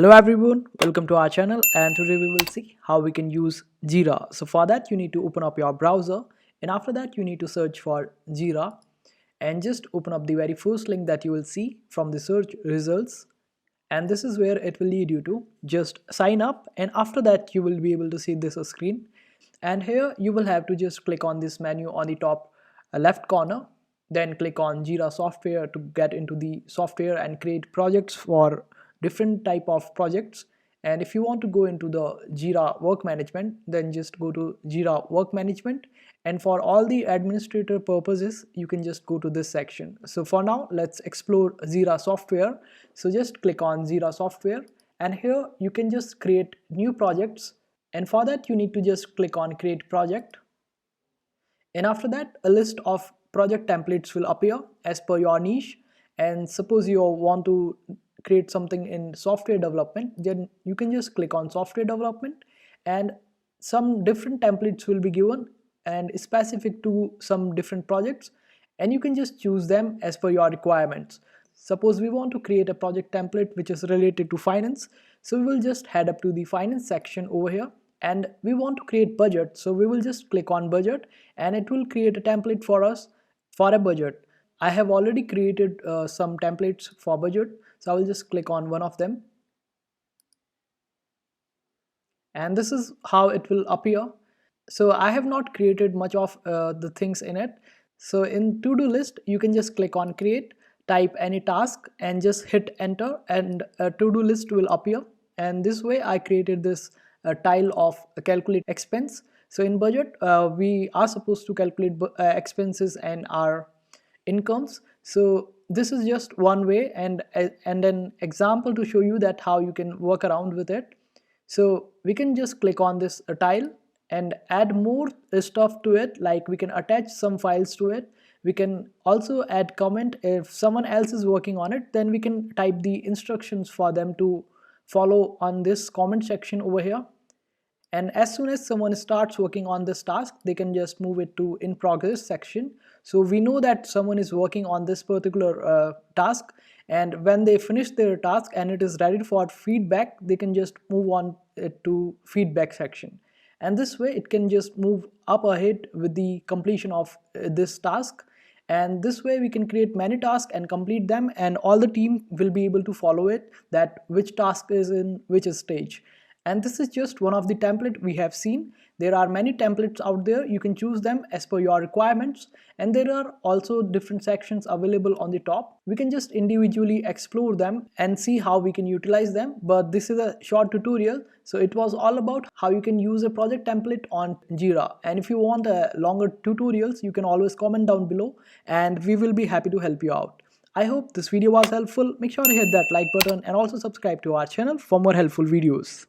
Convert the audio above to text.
Hello everyone, welcome to our channel, and today we will see how we can use Jira. So for that you need to open up your browser, and after that you need to search for Jira and just open up the very first link that you will see from the search results, and this is where it will lead you to. Just sign up, and after that you will be able to see this screen, and here you will have to just click on this menu on the top left corner, then click on Jira software to get into the software and create projects for different type of projects. And if you want to go into the Jira work management, then just go to Jira work management, and for all the administrator purposes you can just go to this section. So for now let's explore Jira software. So just click on Jira software, and here you can just create new projects, and for that you need to just click on create project, and after that a list of project templates will appear as per your niche. And suppose you want to create something in software development, then you can just click on software development, and some different templates will be given and specific to some different projects, and you can just choose them as per your requirements. Suppose we want to create a project template which is related to finance, so we will just head up to the finance section over here, and we want to create budget, so we will just click on budget, and it will create a template for us for a budget. I have already created some templates for budget, so I will just click on one of them, and this is how it will appear. So I have not created much of the things in it. So in to-do list you can just click on create, type any task and just hit enter, and a to-do list will appear. And this way I created this tile of calculate expense. So in budget we are supposed to calculate expenses and our incomes. So this is just one way, and an example to show you that how you can work around with it. So we can just click on this tile and add more stuff to it, like we can attach some files to it. We can also add comment. If someone else is working on it, then we can type the instructions for them to follow on this comment section over here. And as soon as someone starts working on this task, they can just move it to in progress section. So we know that someone is working on this particular task, and when they finish their task and it is ready for feedback, they can just move on it to feedback section. And this way it can just move up ahead with the completion of this task. And this way we can create many tasks and complete them, and all the team will be able to follow it, that which task is in which stage. And this is just one of the template we have seen. There are many templates out there, you can choose them as per your requirements, and there are also different sections available on the top. We can just individually explore them and see how we can utilize them, but this is a short tutorial, so it was all about how you can use a project template on Jira. And if you want longer tutorials, you can always comment down below and we will be happy to help you out. I hope this video was helpful. Make sure to hit that like button and also subscribe to our channel for more helpful videos.